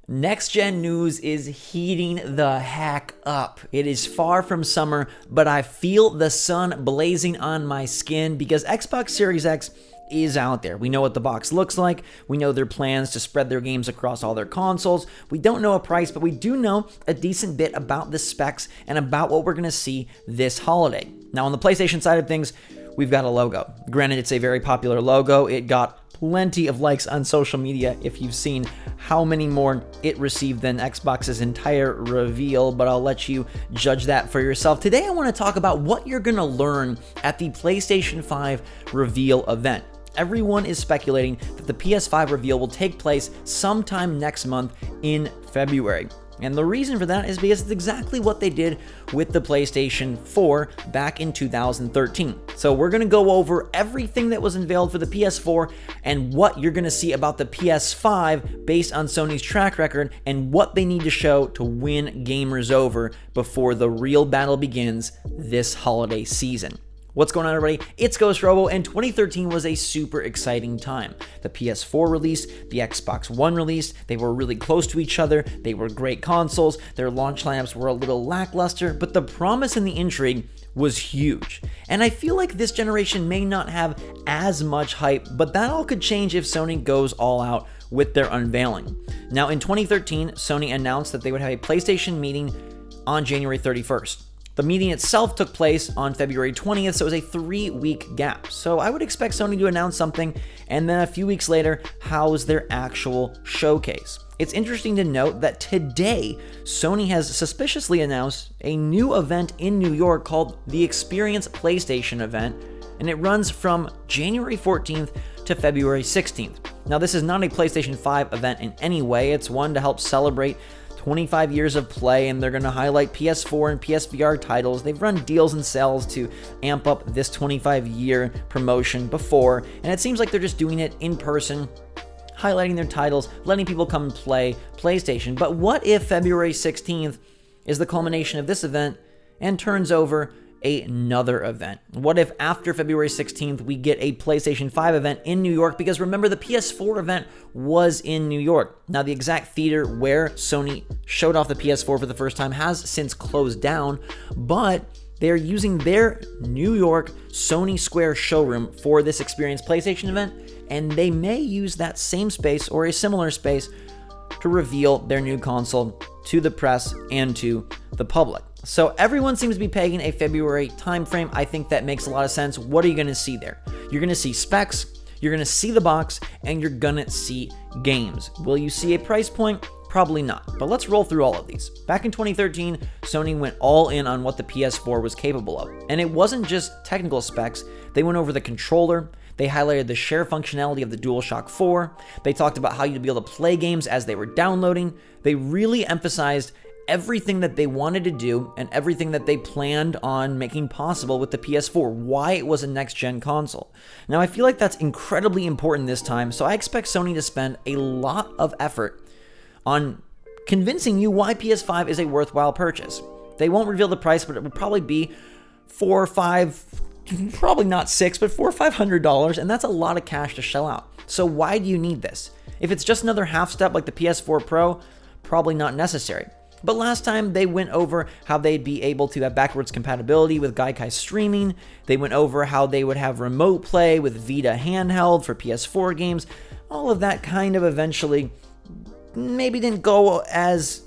Next gen news is heating the heck up. It is far from summer, but I feel the sun blazing on my skin because Xbox Series X is out there. We know what the box looks like. We know their plans to spread their games across all their consoles. We don't know a price, but we do know a decent bit about the specs and about what we're going to see this holiday. Now, on the PlayStation side of things, we've got a logo. Granted, it's a very popular logo. It got plenty of likes on social media if you've seen how many more it received than Xbox's entire reveal, but I'll let you judge that for yourself. Today I want to talk about what you're going to learn at the PlayStation 5 Reveal Event. Everyone is speculating that the PS5 reveal will take place sometime next month in February. And the reason for that is because it's exactly what they did with the PlayStation 4 back in 2013. So we're going to go over everything that was unveiled for the PS4 and what you're going to see about the PS5 based on Sony's track record and what they need to show to win gamers over before the real battle begins this holiday season. What's going on, everybody? It's GhostRobo, and 2013 was a super exciting time. The PS4 released, the Xbox One released, they were really close to each other, they were great consoles, their launch lineups were a little lackluster, but the promise and the intrigue was huge. And I feel like this generation may not have as much hype, but that all could change if Sony goes all out with their unveiling. Now, in 2013, Sony announced that they would have a PlayStation meeting on January 31st. The meeting itself took place on February 20th, so it was a 3-week gap. So I would expect Sony to announce something, and then a few weeks later, house their actual showcase. It's interesting to note that today, Sony has suspiciously announced a new event in New York called the Experience PlayStation Event, and it runs from January 14th to February 16th. Now, this is not a PlayStation 5 event in any way. It's one to help celebrate 25 years of play, and they're going to highlight PS4 and PSVR titles. They've run deals and sales to amp up this 25-year promotion before, and it seems like they're just doing it in person, highlighting their titles, letting people come and play PlayStation. But what if February 16th is the culmination of this event and turns over another event? What if after February 16th we get a PlayStation 5 event in New York? Because remember, the PS4 event was in New York. Now, the exact theater where Sony showed off the PS4 for the first time has since closed down, but they're using their New York Sony Square showroom for this Experience PlayStation event, and they may use that same space or a similar space to reveal their new console to the press and to the public. So everyone seems to be pegging a February timeframe. I think that makes a lot of sense. What are you going to see there? You're going to see specs, you're going to see the box, and you're going to see games. Will you see a price point? Probably not. But let's roll through all of these. Back in 2013, Sony went all in on what the PS4 was capable of. And it wasn't just technical specs. They went over the controller. They highlighted the share functionality of the DualShock 4. They talked about how you'd be able to play games as they were downloading. They really emphasized everything that they wanted to do and everything that they planned on making possible with the PS4, why it was a next-gen console. Now, I feel like that's incredibly important this time, so I expect Sony to spend a lot of effort on convincing you why PS5 is a worthwhile purchase. They won't reveal the price, but it would probably be $4 or $5, probably not $6, but $400 or $500, and that's a lot of cash to shell out. So why do you need this? If it's just another half step like the PS4 Pro, probably not necessary. But last time they went over how they'd be able to have backwards compatibility with Gaikai streaming. They went over how they would have remote play with Vita handheld for PS4 games. All of that kind of eventually maybe didn't go as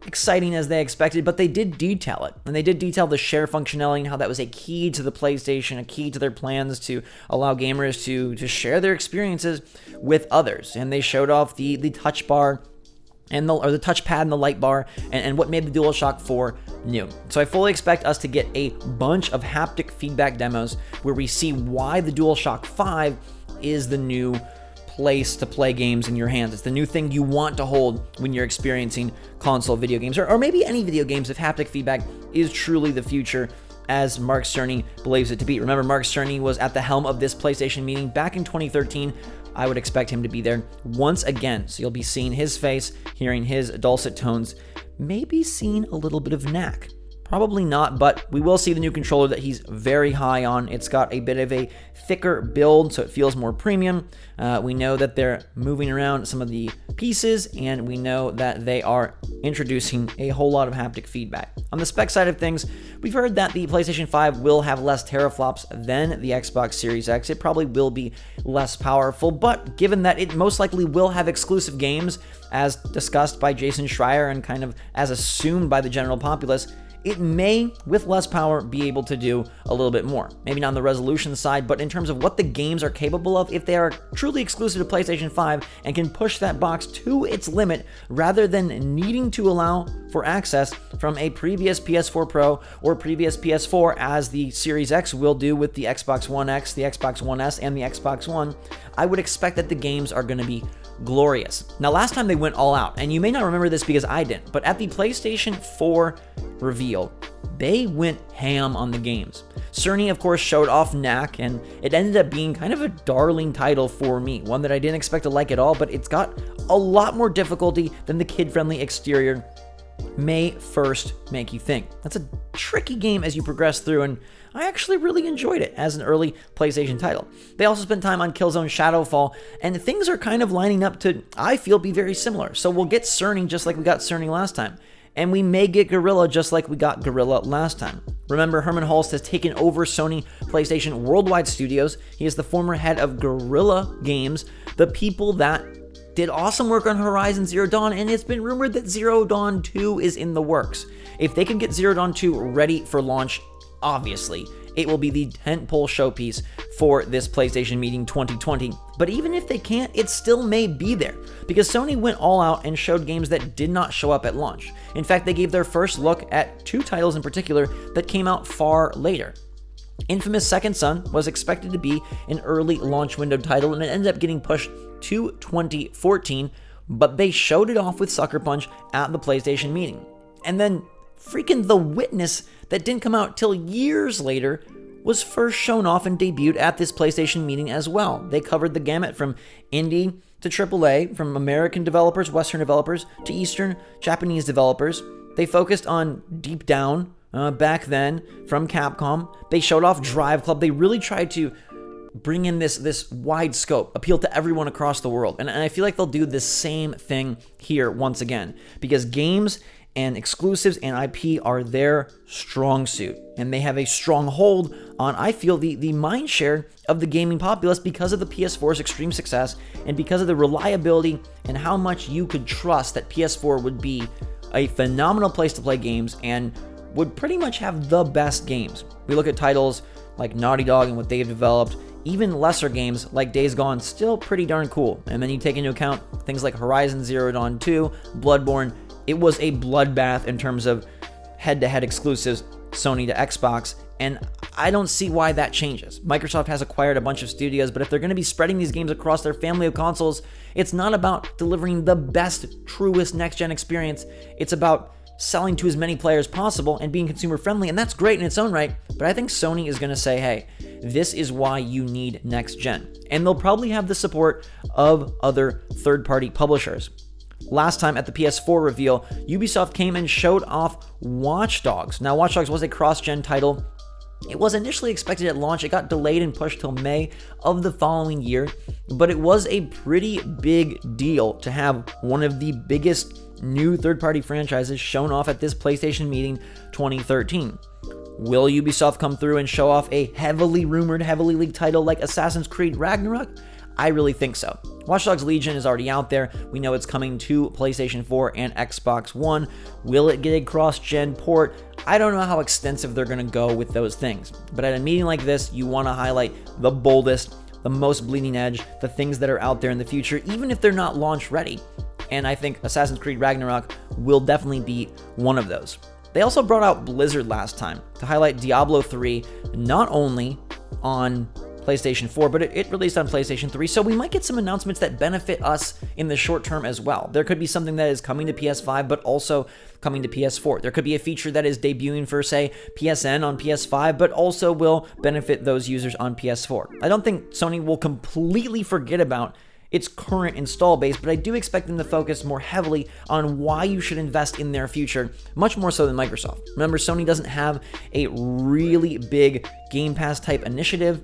exciting as they expected, but they did detail it. And they did detail the share functionality and how that was a key to the PlayStation, a key to their plans to allow gamers to share their experiences with others. And they showed off the touch bar and the touchpad and the light bar and what made the DualShock 4 new. So I fully expect us to get a bunch of haptic feedback demos where we see why the DualShock 5 is the new place to play games in your hands. It's the new thing you want to hold when you're experiencing console video games, or maybe any video games if haptic feedback is truly the future, as Mark Cerny believes it to be. Remember, Mark Cerny was at the helm of this PlayStation meeting back in 2013. I would expect him to be there once again. So you'll be seeing his face, hearing his dulcet tones, maybe seeing a little bit of knack. Probably not, but we will see the new controller that he's very high on. It's got a bit of a thicker build, so it feels more premium. We know that they're moving around some of the pieces, and we know that they are introducing a whole lot of haptic feedback. On the spec side of things, we've heard that the PlayStation 5 will have less teraflops than the Xbox Series X. It probably will be less powerful, but given that it most likely will have exclusive games, as discussed by Jason Schreier and kind of as assumed by the general populace, it may, with less power, be able to do a little bit more. Maybe not on the resolution side, but in terms of what the games are capable of, if they are truly exclusive to PlayStation 5 and can push that box to its limit rather than needing to allow for access from a previous PS4 Pro or previous PS4, as the Series X will do with the Xbox One X, the Xbox One S, and the Xbox One, I would expect that the games are going to be glorious. Now, last time they went all out, and you may not remember this because I didn't, but at the PlayStation 4 reveal, they went ham on the games. Cerny, of course, showed off Knack, and it ended up being kind of a darling title for me, one that I didn't expect to like at all, but it's got a lot more difficulty than the kid-friendly exterior may first make you think. That's a tricky game as you progress through, and I actually really enjoyed it as an early PlayStation title. They also spent time on Killzone Shadowfall, and things are kind of lining up to, I feel, be very similar. So we'll get Cerny just like we got Cerny last time, and we may get Guerrilla just like we got Guerrilla last time. Remember, Herman Hulst has taken over Sony PlayStation Worldwide Studios. He is the former head of Guerrilla Games, the people that did awesome work on Horizon Zero Dawn, and it's been rumored that Zero Dawn 2 is in the works. If they can get Zero Dawn 2 ready for launch, obviously, it will be the tentpole showpiece for this PlayStation Meeting 2020. But even if they can't, it still may be there, because Sony went all out and showed games that did not show up at launch. In fact, they gave their first look at two titles in particular that came out far later. Infamous Second Son was expected to be an early launch window title, and it ended up getting pushed to 2014, but they showed it off with Sucker Punch at the PlayStation Meeting. And then freaking The Witness, that didn't come out till years later, was first shown off and debuted at this PlayStation Meeting as well. They covered the gamut from indie to AAA, from American developers, Western developers, to Eastern, Japanese developers. They focused on Deep Down, back then, from Capcom. They showed off Drive Club. They really tried to bring in this wide scope, appeal to everyone across the world. And I feel like they'll do the same thing here once again, because games and exclusives and IP are their strong suit, and they have a strong hold on, I feel, the mind share of the gaming populace because of the PS4's extreme success and because of the reliability and how much you could trust that PS4 would be a phenomenal place to play games and would pretty much have the best games. We look at titles like Naughty Dog and what they've developed, even lesser games like Days Gone, still pretty darn cool. And then you take into account things like Horizon Zero Dawn 2, Bloodborne. It was a bloodbath in terms of head-to-head exclusives, Sony to Xbox, and I don't see why that changes. Microsoft has acquired a bunch of studios, but if they're going to be spreading these games across their family of consoles, it's not about delivering the best, truest next-gen experience. It's about selling to as many players possible and being consumer-friendly, and that's great in its own right, but I think Sony is going to say, hey, this is why you need next-gen. And they'll probably have the support of other third-party publishers. Last time at the PS4 reveal, Ubisoft came and showed off Watch Dogs. Now, Watch Dogs was a cross-gen title. It was initially expected at launch. It got delayed and pushed till May of the following year, but it was a pretty big deal to have one of the biggest new third-party franchises shown off at this PlayStation Meeting 2013. Will Ubisoft come through and show off a heavily rumored, heavily leaked title like Assassin's Creed Ragnarok? I really think so. Watch Dogs Legion is already out there. We know it's coming to PlayStation 4 and Xbox One. Will it get a cross-gen port? I don't know how extensive they're going to go with those things. But at a meeting like this, you want to highlight the boldest, the most bleeding edge, the things that are out there in the future, even if they're not launch ready. And I think Assassin's Creed Ragnarok will definitely be one of those. They also brought out Blizzard last time to highlight Diablo 3, not only on PlayStation 4, but it released on PlayStation 3, so we might get some announcements that benefit us in the short term as well. There could be something that is coming to PS5, but also coming to PS4. There could be a feature that is debuting for, say, PSN on PS5, but also will benefit those users on PS4. I don't think Sony will completely forget about its current install base, but I do expect them to focus more heavily on why you should invest in their future, much more so than Microsoft. Remember, Sony doesn't have a really big Game Pass type initiative.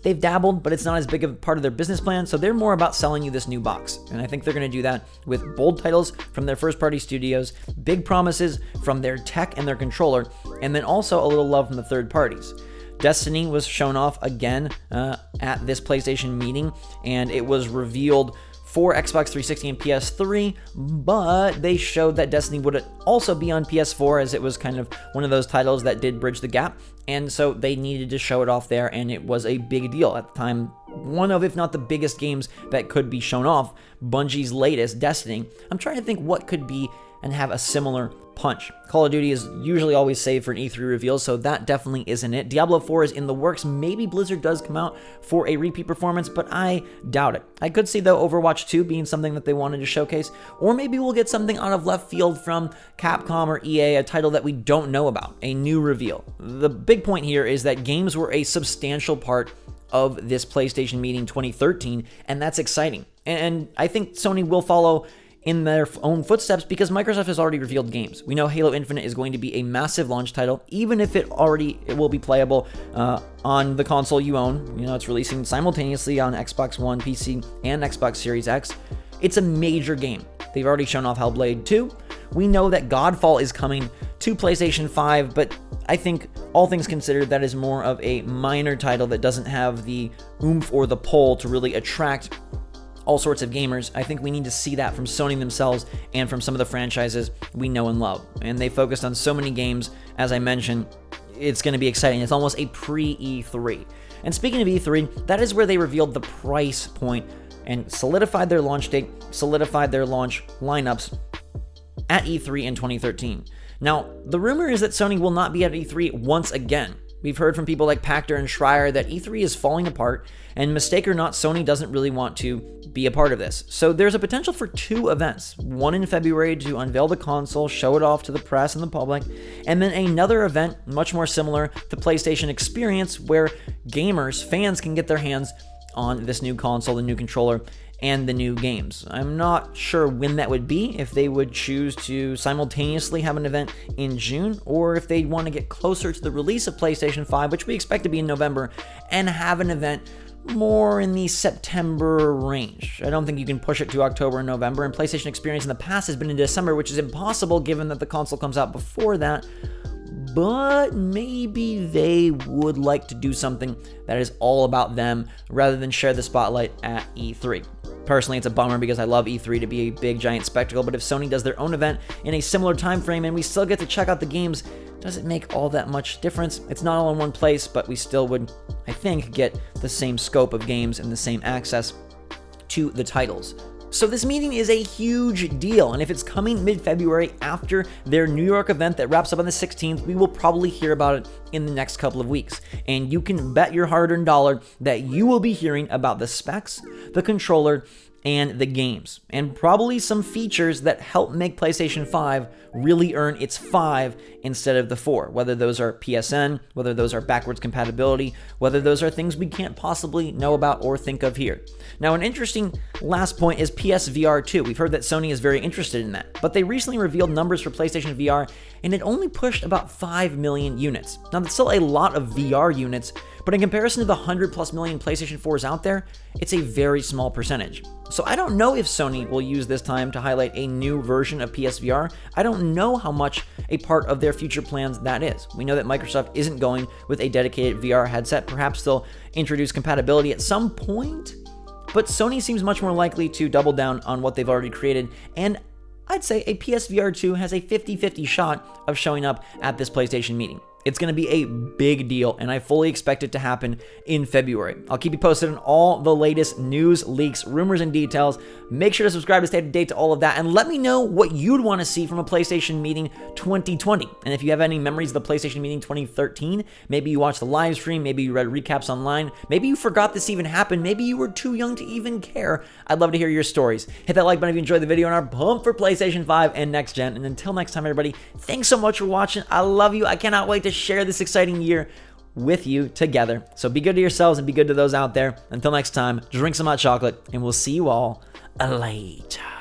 They've dabbled, but it's not as big of a part of their business plan, so they're more about selling you this new box. And I think they're going to do that with bold titles from their first-party studios, big promises from their tech and their controller, and then also a little love from the third parties. Destiny was shown off again at this PlayStation meeting, and it was revealed for Xbox 360 and PS3, but they showed that Destiny would also be on PS4, as it was kind of one of those titles that did bridge the gap, and so they needed to show it off there, and it was a big deal at the time. One of, if not the biggest games that could be shown off, Bungie's latest, Destiny. I'm trying to think what could be and have a similar punch. Call of Duty is usually always saved for an E3 reveal, so that definitely isn't it. Diablo 4 is in the works. Maybe Blizzard does come out for a repeat performance, but I doubt it. I could see, though, Overwatch 2 being something that they wanted to showcase, or maybe we'll get something out of left field from Capcom or EA, a title that we don't know about, a new reveal. The big point here is that games were a substantial part of this PlayStation meeting 2013, and that's exciting. And I think Sony will follow in their own footsteps because Microsoft has already revealed games. We know Halo Infinite is going to be a massive launch title, even if it will be playable on the console you own. You know, it's releasing simultaneously on Xbox One, PC, and Xbox Series X. It's a major game. They've already shown off Hellblade 2. We know that Godfall is coming to PlayStation 5, but I think, all things considered, that is more of a minor title that doesn't have the oomph or the pull to really attract all sorts of gamers. I think we need to see that from Sony themselves and from some of the franchises we know and love. And they focused on so many games, as I mentioned, it's going to be exciting. It's almost a pre-E3. And speaking of E3, that is where they revealed the price point and solidified their launch date, solidified their launch lineups at E3 in 2013. Now, the rumor is that Sony will not be at E3 once again. We've heard from people like Pachter and Schreier that E3 is falling apart, and mistake or not, Sony doesn't really want to be a part of this. So there's a potential for 2 events, one in February to unveil the console, show it off to the press and the public, and then another event much more similar to PlayStation Experience, where gamers, fans can get their hands on this new console, the new controller, and the new games. I'm not sure when that would be, if they would choose to simultaneously have an event in June, or if they want to get closer to the release of PlayStation 5, which we expect to be in November, and have an event more in the September range. I don't think you can push it to October and November, and PlayStation Experience in the past has been in December, which is impossible given that the console comes out before that. But maybe they would like to do something that is all about them rather than share the spotlight at E3. Personally, it's a bummer because I love E3 to be a big giant spectacle, but if Sony does their own event in a similar time frame and we still get to check out the games, does it make all that much difference? It's not all in one place, but we still would, I think, get the same scope of games and the same access to the titles. So this meeting is a huge deal, and if it's coming mid-February after their New York event that wraps up on the 16th, we will probably hear about it in the next couple of weeks. And you can bet your hard-earned dollar that you will be hearing about the specs, the controller, and the games, and probably some features that help make PlayStation 5 really earn its 5 instead of the 4, whether those are PSN, whether those are backwards compatibility, whether those are things we can't possibly know about or think of here. Now, an interesting last point is PSVR 2. We've heard that Sony is very interested in that, but they recently revealed numbers for PlayStation VR, and it only pushed about 5 million units. Now, that's still a lot of VR units, but in comparison to the 100+ million PlayStation 4s out there, it's a very small percentage. So I don't know if Sony will use this time to highlight a new version of PSVR. I don't know how much a part of their future plans that is. We know that Microsoft isn't going with a dedicated VR headset. Perhaps they'll introduce compatibility at some point, but Sony seems much more likely to double down on what they've already created, and I'd say a PSVR 2 has a 50-50 shot of showing up at this PlayStation meeting. It's going to be a big deal, and I fully expect it to happen in February. I'll keep you posted on all the latest news, leaks, rumors, and details. Make sure to subscribe to stay up to date to all of that, and let me know what you'd want to see from a PlayStation meeting 2020. And if you have any memories of the PlayStation meeting 2013, maybe you watched the live stream, maybe you read recaps online, maybe you forgot this even happened, maybe you were too young to even care. I'd love to hear your stories. Hit that like button if you enjoyed the video and are pumped for PlayStation 5 and next gen. And until next time, everybody, thanks so much for watching. I love you. I cannot wait to share this exciting year with you together. So be good to yourselves and be good to those out there. Until next time, drink some hot chocolate, and we'll see you all later.